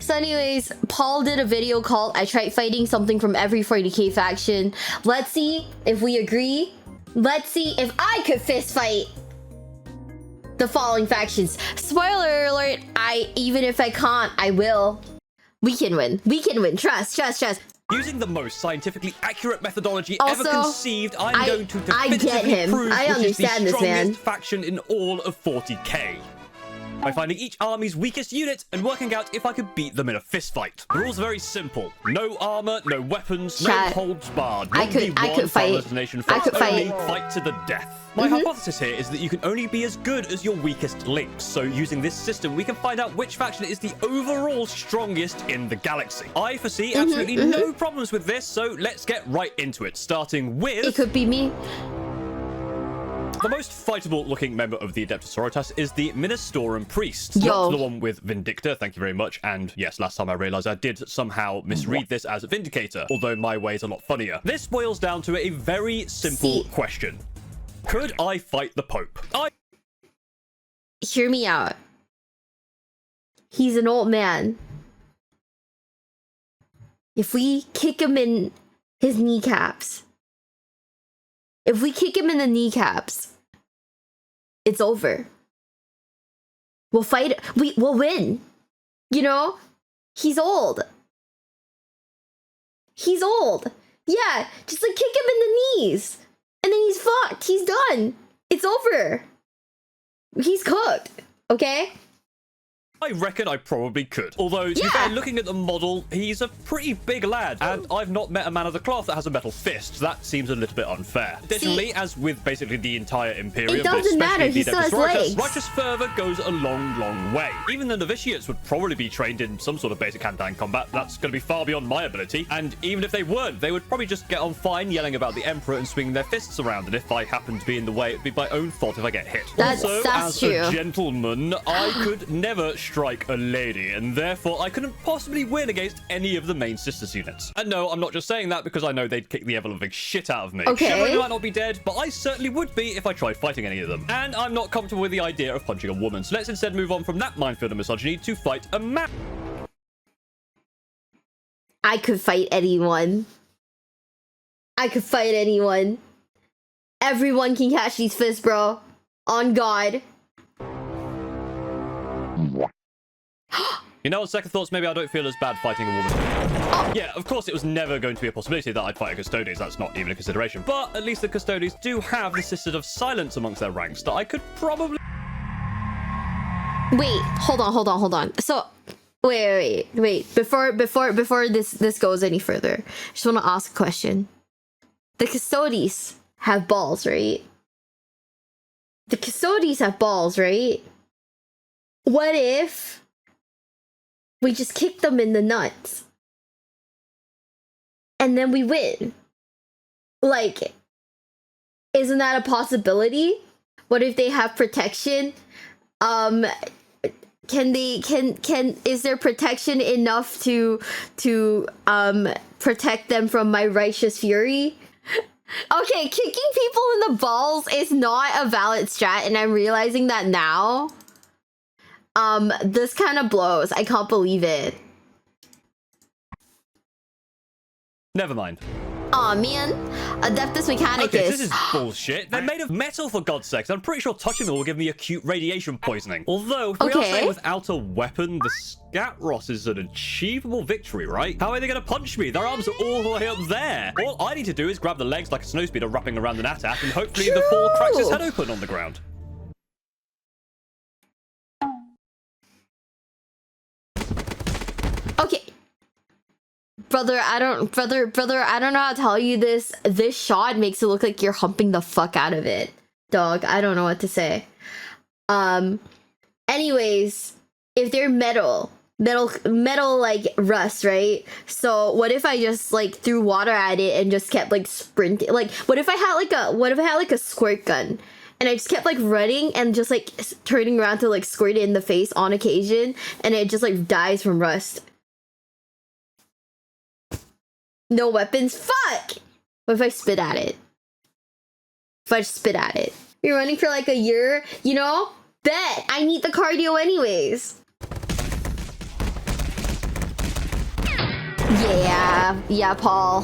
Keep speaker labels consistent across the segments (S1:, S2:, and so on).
S1: So anyways, Paul did a video called I tried fighting something from every 40k faction. Let's see if we agree. Let's see if I could fist fight the following factions. Spoiler alert, even if I can't, I will. We can win. We can win. Trust.
S2: Using the most scientifically accurate methodology
S1: Also,
S2: ever conceived, I'm going to
S1: I get
S2: definitively
S1: him.
S2: prove
S1: I
S2: which is the
S1: understand this, man.
S2: strongest faction in all of 40k. By finding each army's weakest unit and working out if I could beat them in a fistfight. The rules are very simple. No armor, no weapons,
S1: Chat.
S2: no holds barred.
S1: I could fight.
S2: I
S1: could
S2: only
S1: fight.
S2: fight to the death. My hypothesis here is that you can only be as good as your weakest links. So using this system, we can find out which faction is the overall strongest in the galaxy. I foresee absolutely no problems with this, so let's get right into it. Starting with...
S1: It could be me.
S2: The most fightable looking member of the Adeptus Sororitas is the Ministorum Priest.
S1: Yo.
S2: Not the one with Vindictor, thank you very much. And yes, last time I realized I did somehow misread this as Vindicator, although my way is a lot funnier. This boils down to a very simple question. Could I fight the Pope?
S1: Hear me out. He's an old man. If we kick him in his kneecaps, if we kick him in the kneecaps, it's over. We'll fight. We'll win. You know? He's old. He's old. Yeah, just like kick him in the knees. And then he's fucked. He's done. It's over. He's cooked. Okay?
S2: I reckon I probably could. Although, to be fair, looking at the model, he's a pretty big lad. And I've not met a man of the cloth that has a metal fist. That seems a little bit unfair. Additionally, as with basically the entire Imperium,
S1: it doesn't matter. He still has legs.
S2: righteous fervor goes a long, long way. Even the novitiates would probably be trained in some sort of basic hand-to-hand combat. That's going to be far beyond my ability. And even if they weren't, they would probably just get on fine yelling about the Emperor and swinging their fists around. And if I happen to be in the way, it'd be my own fault if I get hit.
S1: That's
S2: as
S1: true.
S2: a gentleman, I could never strike a lady, and therefore I couldn't possibly win against any of the main sisters units. And no, I'm not just saying that because I know they'd kick the ever-loving shit out of me.
S1: Okay.
S2: Chivalry might not be dead, but I certainly would be if I tried fighting any of them. And I'm not comfortable with the idea of punching a woman, so let's instead move on from that minefield of misogyny to fight a man.
S1: I could fight anyone. I could fight anyone. Everyone can catch these fists, bro. On God.
S2: You know, on second thoughts, maybe I don't feel as bad fighting a woman.
S1: Oh.
S2: Yeah, of course, it was never going to be a possibility that I'd fight a Custodes. That's not even a consideration. But at least the Custodes do have the Sisters of Silence amongst their ranks that I could probably...
S1: Wait, hold on. So, wait. Before this goes any further, I just want to ask a question. The Custodes have balls, right? What if we just kick them in the nuts and then we win? Like, isn't that a possibility? What if they have protection? Is there protection enough to protect them from my righteous fury? Okay, kicking people in the balls is not a valid strat, and I'm realizing that now. This kind of blows. I can't believe it.
S2: Never mind.
S1: Aw, man. Adeptus Mechanicus.
S2: Okay, this is bullshit. They're made of metal, for God's sakes. I'm pretty sure touching them will give me acute radiation poisoning. Although, if we are saying without a weapon, the Scatros is an achievable victory, right? How are they going to punch me? Their arms are all the way up there. All I need to do is grab the legs like a snowspeeder wrapping around an AT-AT, and hopefully the fall cracks his head open on the ground.
S1: Okay. Brother, I don't know how to tell you this. This shot makes it look like you're humping the fuck out of it. Dog, I don't know what to say. Anyways, if they're metal like rust, right? So what if I just like threw water at it and just kept like sprinting? Like, what if I had like a squirt gun? And I just kept like running and just like turning around to like squirt it in the face on occasion, and it just like dies from rust. No weapons? Fuck! What if I spit at it? If I just spit at it? You're running for like a year, you know? Bet! I need the cardio anyways. Yeah, Paul.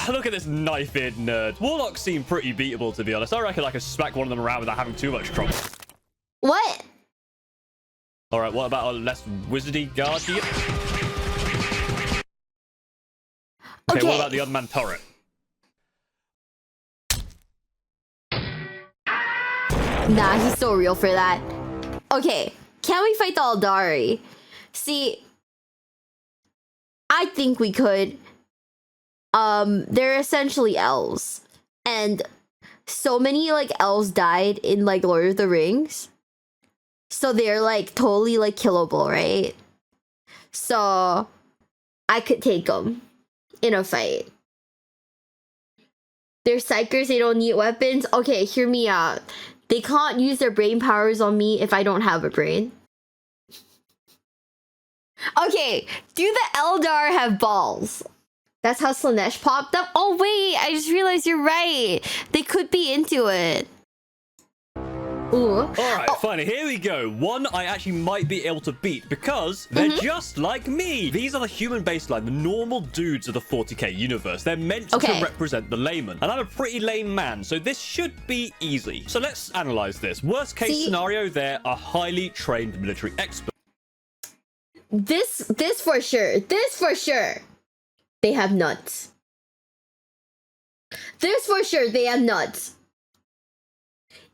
S2: Look at this knife-eared nerd. Warlocks seem pretty beatable, to be honest. I reckon I could smack one of them around without having too much trouble.
S1: What?
S2: All right, what about a less wizardy guardian? Okay, what about the unmanned turret?
S1: Nah, he's so real for that. Okay, can we fight the Aeldari? See, I think we could. They're essentially elves. And so many, like, elves died in, like, Lord of the Rings. So they're, like, totally, like, killable, right? So I could take them in a fight. They're psychers, they don't need weapons. Okay, hear me out. They can't use their brain powers on me if I don't have a brain. Okay, do the Eldar have balls? That's how Slanesh popped up? Oh wait, I just realized you're right. They could be into it. Ooh.
S2: Alright, finally, here we go. One I actually might be able to beat because they're just like me. These are the human baseline, the normal dudes of the 40k universe. They're meant to represent the layman. And I'm a pretty lame man, so this should be easy. So let's analyze this. Worst case scenario, they're a highly trained military expert.
S1: This for sure. This for sure. They have nuts. This for sure, they have nuts.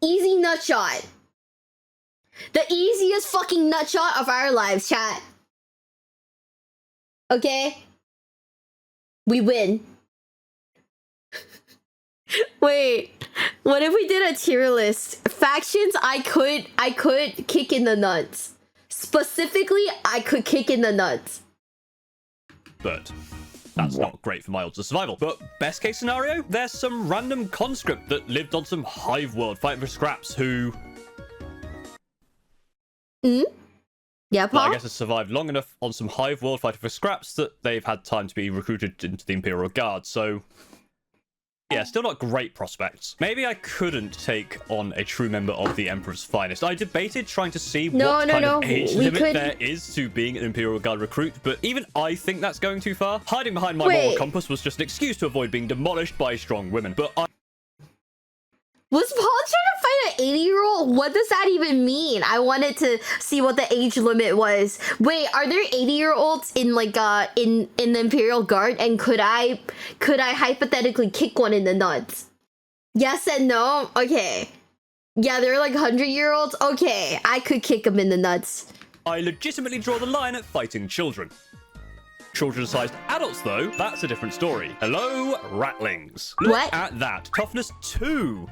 S1: Easy nut shot. The easiest fucking nut shot of our lives, chat. Okay? We win. Wait, what if we did a tier list? Factions I could kick in the nuts. Specifically, I could kick in the nuts.
S2: But that's not great for my odds of survival. But best case scenario, there's some random conscript that lived on some hive world fighting for scraps who...
S1: Yeah, Paul?
S2: I guess has survived long enough on some hive world fighting for scraps that they've had time to be recruited into the Imperial Guard, so... yeah, still not great prospects. Maybe I couldn't take on a true member of the Emperor's Finest. I debated trying to see what kind of age limit there is to being an Imperial Guard recruit, but even I think that's going too far. Hiding behind my moral compass was just an excuse to avoid being demolished by strong women, but I...
S1: Was Paul trying to fight an 80-year-old? What does that even mean? I wanted to see what the age limit was. Wait, are there 80-year-olds in like in the Imperial Guard? And could I hypothetically kick one in the nuts? Yes and no? Okay. Yeah, they're like 100-year-olds? Okay, I could kick them in the nuts.
S2: I legitimately draw the line at fighting children. Children-sized adults, though, that's a different story. Hello, Ratlings. Look at that. Toughness 2.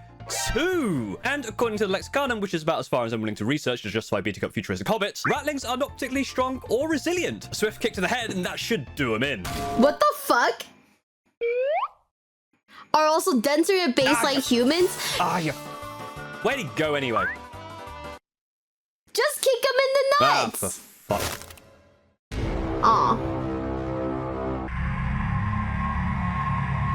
S2: And according to the Lexicanum, which is about as far as I'm willing to research to justify beating up futuristic hobbits, Ratlings are not particularly strong or resilient. A swift kick to the head, and that should do them in.
S1: What the fuck? Are also denser at base like humans?
S2: Where'd he go anyway?
S1: Just kick him in the nuts!
S2: Ah, for fuck.
S1: Aw.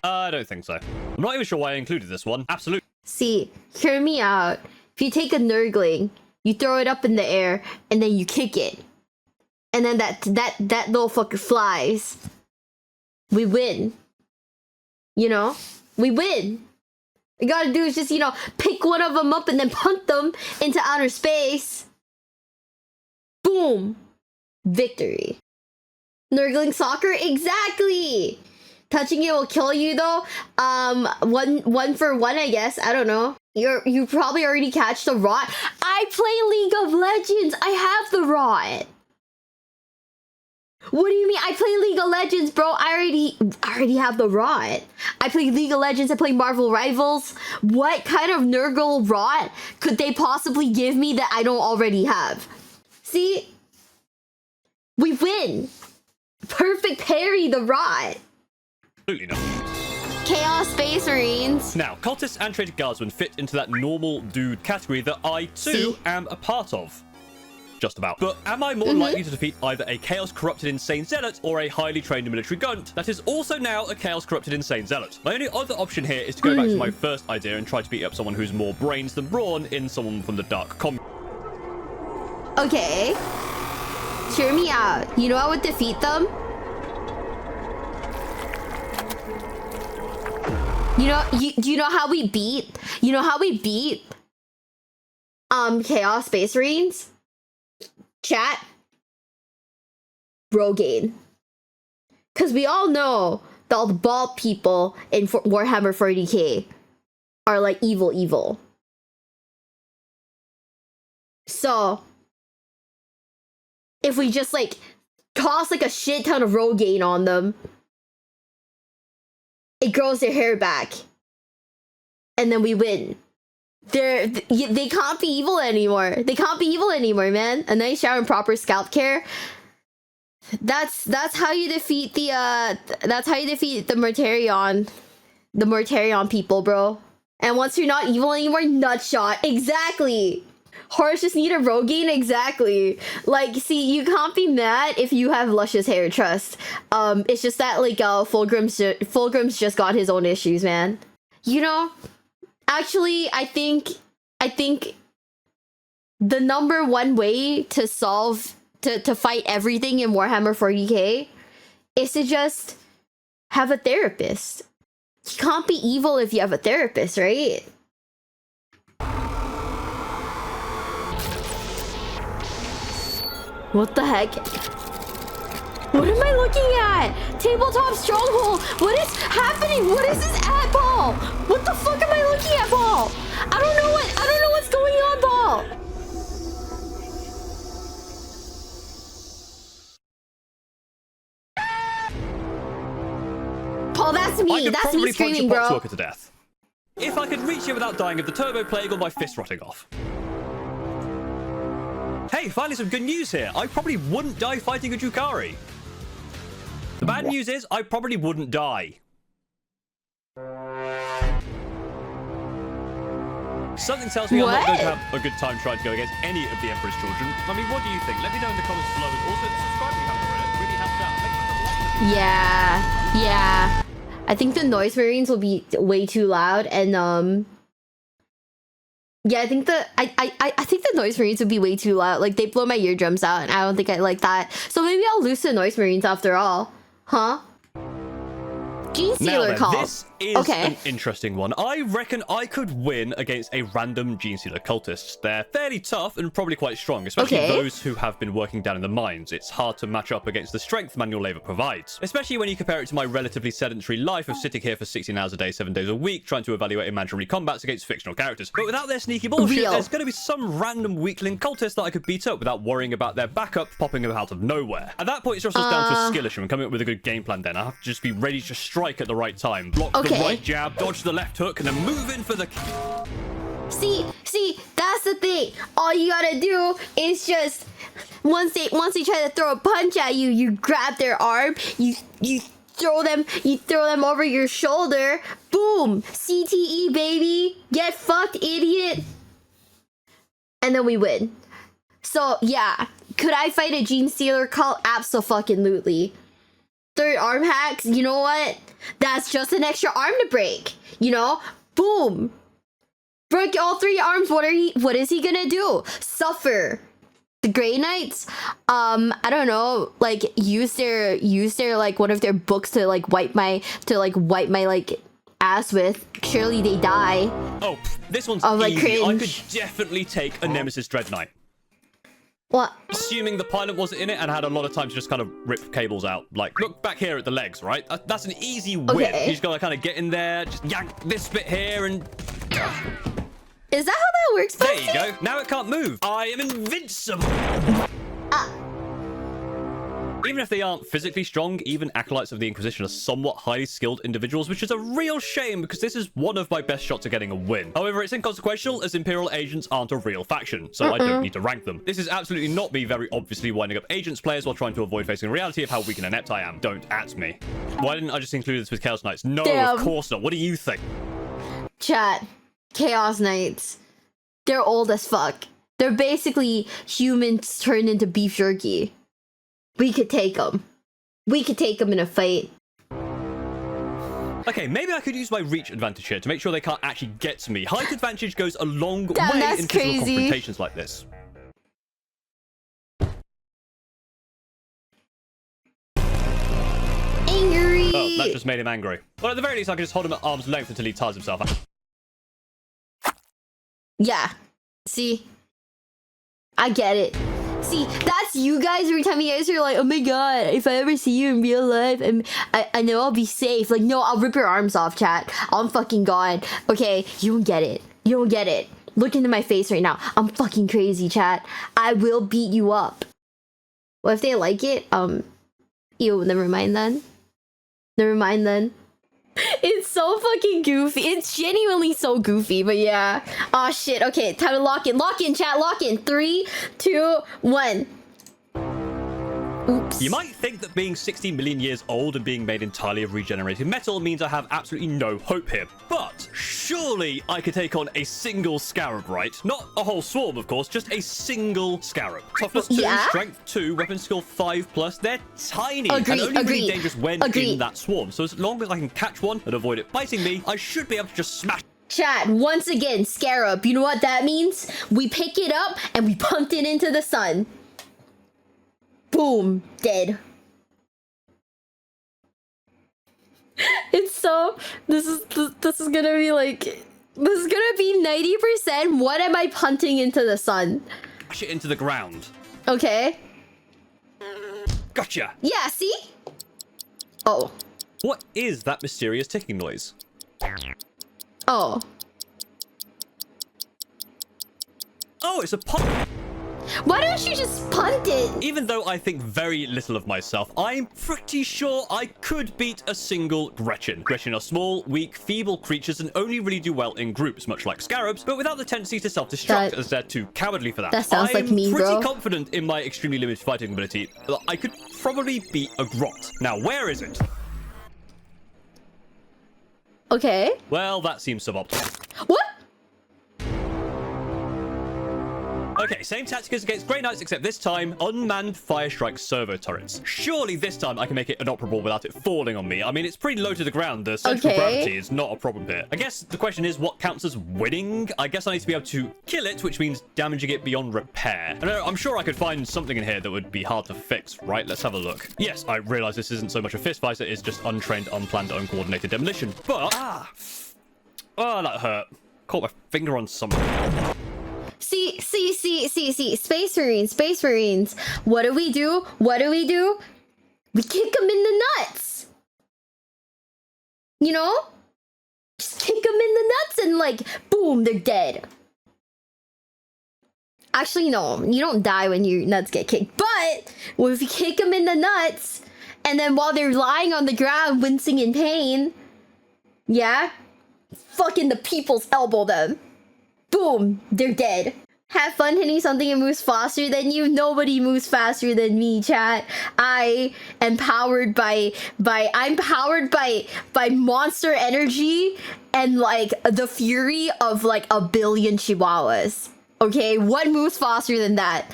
S2: I don't think so. I'm not even sure why I included this one. Absolutely.
S1: See, hear me out. If you take a Nurgling, you throw it up in the air, and then you kick it. And then that little fucker flies. We win. You know? We win. You gotta do is just, you know, pick one of them up and then punt them into outer space. Boom. Victory. Nurgling soccer? Exactly! Touching it will kill you though. One for one, I guess. I don't know. You probably already catch the rot. I play League of Legends. I have the rot. What do you mean? I play League of Legends, bro. I already have the rot. I play League of Legends. I play Marvel Rivals. What kind of Nurgle rot could they possibly give me that I don't already have? See? We win. Perfect parry the rot.
S2: Absolutely not.
S1: Chaos Space Marines.
S2: Now, cultists and traitor guardsmen fit into that normal dude category that I, too, am a part of. Just about. But am I more likely to defeat either a chaos-corrupted insane zealot or a highly trained military gunt that is also now a chaos-corrupted insane zealot? My only other option here is to go back to my first idea and try to beat up someone who's more brains than brawn in someone from the Dark Commune.
S1: Okay. Hear me out. You know I would defeat them? Do you know how we beat? You know how we beat? Chaos Space Marines? Chat? Rogaine. Because we all know that all the bald people in Warhammer 40k are like evil. So, if we just like toss like a shit ton of Rogaine on them, it grows their hair back. And then we win. They can't be evil anymore. They can't be evil anymore, man. A nice shower and proper scalp care. That's how you defeat the Mortarion. The Mortarion people, bro. And once you're not evil anymore, nutshot. Exactly. Horse just need a Rogaine, exactly. Like, see, you can't be mad if you have luscious hair, trust. It's just that like Fulgrim's just got his own issues, man. You know, actually, I think the number one way to solve to fight everything in Warhammer 40k is to just have a therapist. You can't be evil if you have a therapist, right? What the heck? What am I looking at? Tabletop Stronghold! What is happening? What is this at, Ball? What the fuck am I looking at, Ball? I don't know what's going on, Ball! Paul, that's me. That's me screaming, bro.
S2: Worker to death. If I could reach you without dying of the turbo plague or my fist rotting off. Hey, finally some good news here. I probably wouldn't die fighting a Drukhari. The bad news is, I probably wouldn't die. Something tells me I'm not going to have a good time trying to go against any of the Emperor's children. I mean, what do you think? Let me know in the comments below. And also, subscribing to it really helps out.
S1: Yeah. I think the Noise Marines will be way too loud, and yeah, I think the Noise Marines would be way too loud. Like, they blow my eardrums out, and I don't think I like that. So maybe I'll lose the Noise Marines after all. Huh? Genestealer call.
S2: This is an interesting one. I reckon I could win against a random Genestealer cultist. They're fairly tough and probably quite strong, especially those who have been working down in the mines. It's hard to match up against the strength manual labor provides, especially when you compare it to my relatively sedentary life of sitting here for 16 hours a day, 7 days a week, trying to evaluate imaginary combats against fictional characters. But without their sneaky bullshit, there's going to be some random weakling cultist that I could beat up without worrying about their backup popping up out of nowhere. At that point, it's just down to a skill issue and coming up with a good game plan then. I have to just be ready to strike at the right time, block the right jab, dodge the left hook, and then move in for the...
S1: See, that's the thing. All you gotta do is just once they try to throw a punch at you, you grab their arm, you throw them over your shoulder, boom, CTE baby, get fucked, idiot, and then we win. So yeah, could I fight a Genestealer cult? Absolutely. Third arm hacks, you know what? That's just an extra arm to break. You know? Boom. Break all 3 arms. What is he gonna do? Suffer. The Grey Knights, I don't know, like use their like one of their books to wipe my like ass with. Surely they die.
S2: Oh, this one's
S1: like,
S2: easy.
S1: cringe.
S2: I could definitely take a Nemesis Dread Knight.
S1: What?
S2: Assuming the pilot wasn't in it and had a lot of time to just kind of rip cables out. Like, look back here at the legs, right? That's an easy win. You just gotta kind of get in there, just yank this bit here and...
S1: Is that how that works,
S2: There you go. Now it can't move. I am invincible. Even if they aren't physically strong, even acolytes of the Inquisition are somewhat highly skilled individuals, which is a real shame because this is one of my best shots at getting a win. However, it's inconsequential as Imperial agents aren't a real faction, so I don't need to rank them. This is absolutely not me very obviously winding up agents players while trying to avoid facing the reality of how weak and inept I am. Don't at me. Why didn't I just include this with Chaos Knights? No, of course not. What do you think?
S1: Chat. Chaos Knights. They're old as fuck. They're basically humans turned into beef jerky. We could take them. We could take them in a fight.
S2: Okay, maybe I could use my reach advantage here to make sure they can't actually get to me. Height advantage goes a long way in physical confrontations like this.
S1: Angry.
S2: Oh, that just made him angry. Well, at the very least, I can just hold him at arm's length until he tires himself out.
S1: Yeah. See? I get it. See, that's you guys every time you guys are like, oh my god, if I ever see you in real life, I know I'll be safe. Like, no, I'll rip your arms off, chat. I'm fucking gone. Okay, you don't get it. You don't get it. Look into my face right now. I'm fucking crazy, chat. I will beat you up. Well, if they like it, ew, never mind then. Never mind then. It's so fucking goofy. It's genuinely so goofy, but yeah. Oh shit. Okay, time to lock in. Lock in, chat. Lock in. 3, 2, 1. Oops.
S2: You might think that being 60 million years old and being made entirely of regenerated metal means I have absolutely no hope here. But surely I could take on a single scarab, right? Not a whole swarm, of course, just a single scarab. Toughness 2,
S1: Yeah?
S2: strength 2, weapon skill 5+. They're tiny and
S1: Agreed,
S2: only really
S1: agreed,
S2: dangerous when
S1: agreed.
S2: in that swarm. So as long as I can catch one and avoid it biting me, I should be able to just smash.
S1: Chat, once again, scarab. You know what that means? We pick it up and we punt it into the sun. Boom. Dead. It's so... This is gonna be like... This is gonna be 90%. What am I punting into the sun?
S2: It into the ground.
S1: Okay.
S2: Gotcha.
S1: Yeah, see? Oh.
S2: What is that mysterious ticking noise?
S1: Oh.
S2: Oh, it's a pump.
S1: Why don't you just punt it?
S2: Even though I think very little of myself, I'm pretty sure I could beat a single Gretchen. Gretchen are small, weak, feeble creatures and only really do well in groups, much like scarabs, but without the tendency to self-destruct as they're too cowardly for that.
S1: That sounds like me, bro.
S2: I'm pretty confident in my extremely limited fighting ability. I could probably beat a grot. Now, where is it?
S1: Okay.
S2: Well, that seems suboptimal.
S1: What?
S2: Okay, same tactic as against Grey Knights, except this time, unmanned fire strike servo turrets. Surely this time I can make it inoperable without it falling on me. I mean, it's pretty low to the ground. The central gravity is not a problem here. I guess the question is, what counts as winning? I guess I need to be able to kill it, which means damaging it beyond repair. And I'm sure I could find something in here that would be hard to fix, right? Let's have a look. Yes, I realize this isn't so much a fist fight, it's just untrained, unplanned, uncoordinated demolition. But, oh, that hurt. Caught my finger on something.
S1: See. Space Marines. What do we do? We kick them in the nuts. You know? Just kick them in the nuts and like, boom, they're dead. Actually, no. You don't die when your nuts get kicked. But, if you kick them in the nuts, and then while they're lying on the ground, wincing in pain, yeah? Fucking the people's elbow them. Boom, they're dead. Have fun hitting something that moves faster than you. Nobody moves faster than me, chat. I am powered by monster energy and like the fury of like a billion chihuahuas. Okay, what moves faster than that?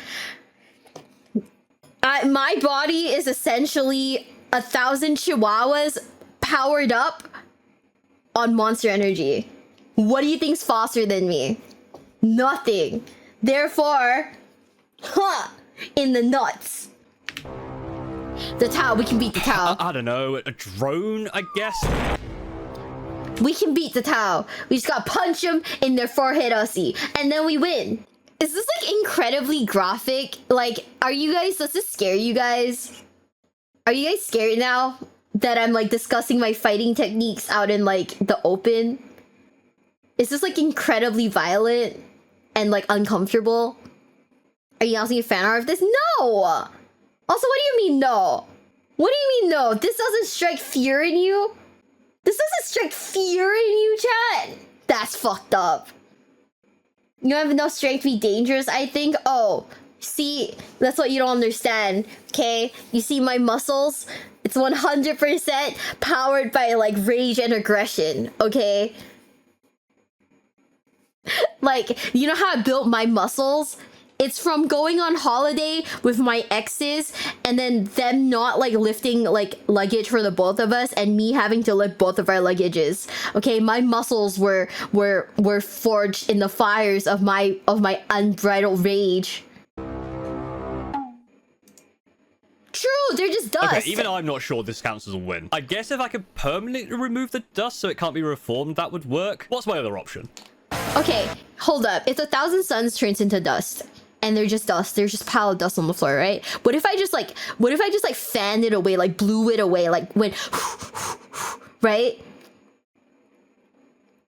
S1: My body is essentially 1,000 chihuahuas powered up on monster energy. What do you think's faster than me? Nothing. Therefore, in the nuts. The Tau, we can beat the Tau.
S2: I don't know, a drone, I guess?
S1: We can beat the Tau. We just gotta punch them in their forehead, Ussie. And then we win. Is this like incredibly graphic? Like, does this scare you guys? Are you guys scared now that I'm like discussing my fighting techniques out in like the open? Is this like incredibly violent and like uncomfortable? Are you asking a fan art of this? No! Also, what do you mean no? What do you mean no? This doesn't strike fear in you? This doesn't strike fear in you, chat? That's fucked up. You don't have enough strength to be dangerous, I think? Oh, see, that's what you don't understand, okay? You see my muscles? It's 100% powered by like rage and aggression, okay? Like, you know how I built my muscles? It's from going on holiday with my exes and then them not like lifting like luggage for the both of us and me having to lift both of our luggages. Okay, my muscles were forged in the fires of my unbridled rage. True, they're just dust.
S2: Okay, even I'm not sure this counts as a win. I guess if I could permanently remove the dust so it can't be reformed, that would work. What's my other option?
S1: Okay, hold up. If 1,000 suns turns into dust, and they're just dust, there's just pile of dust on the floor, right? What if I just like fanned it away, like blew it away, like went, right?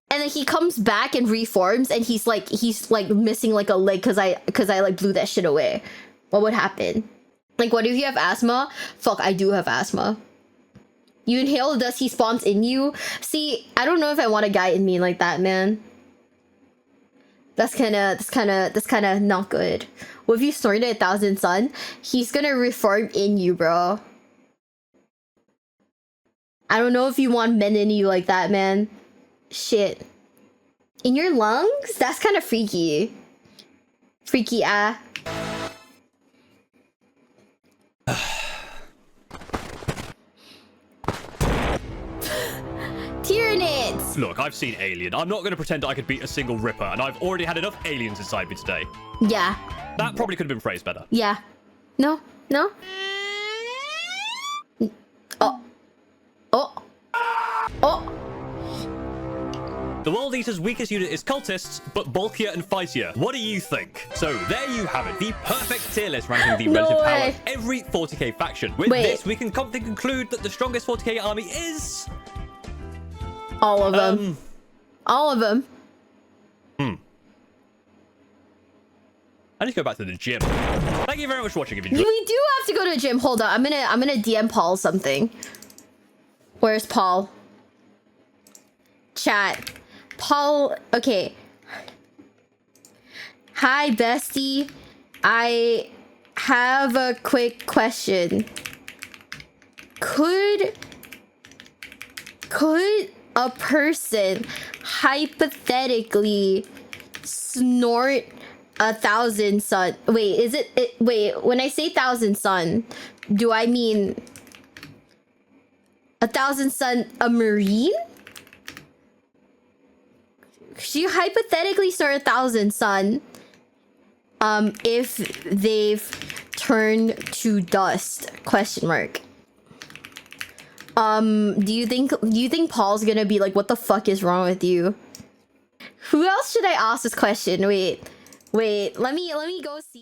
S1: And then he comes back and reforms, and he's like missing like a leg because I like blew that shit away. What would happen? Like, what if you have asthma? Fuck, I do have asthma. You inhale the dust, he spawns in you. See, I don't know if I want a guy in me like that, man. That's kind of not good. What if you snorted 1,000 sun? He's gonna reform in you, bro. I don't know if you want men in you like that, man. Shit. In your lungs? That's kind of freaky. Freaky, Tyranids!
S2: Look, I've seen Alien. I'm not going to pretend I could beat a single Ripper, and I've already had enough aliens inside me today.
S1: Yeah.
S2: That probably could have been phrased better.
S1: Yeah. No. No. Oh. Oh. Oh.
S2: The World Eater's weakest unit is cultists, but bulkier and fightier. What do you think? So there you have it, the perfect tier list ranking the relative power of every 40k faction. With this, we can confidently conclude that the strongest 40k army is...
S1: all of them. All of them.
S2: I need to go back to the gym. Thank you very much for watching. If you enjoyed...
S1: We do have to go to the gym. Hold on. I'm gonna DM Paul something. Where's Paul? Chat. Paul, okay. Hi, bestie. I have a quick question. Could a person hypothetically snort 1,000 sun? Wait, is it wait, when I say 1,000 sun, do I mean 1,000 sun a marine? She hypothetically snort 1,000 sun if they've turned to dust? Question mark. Do you think Paul's gonna be like, what the fuck is wrong with you? Who else should I ask this question? Wait, let me go see.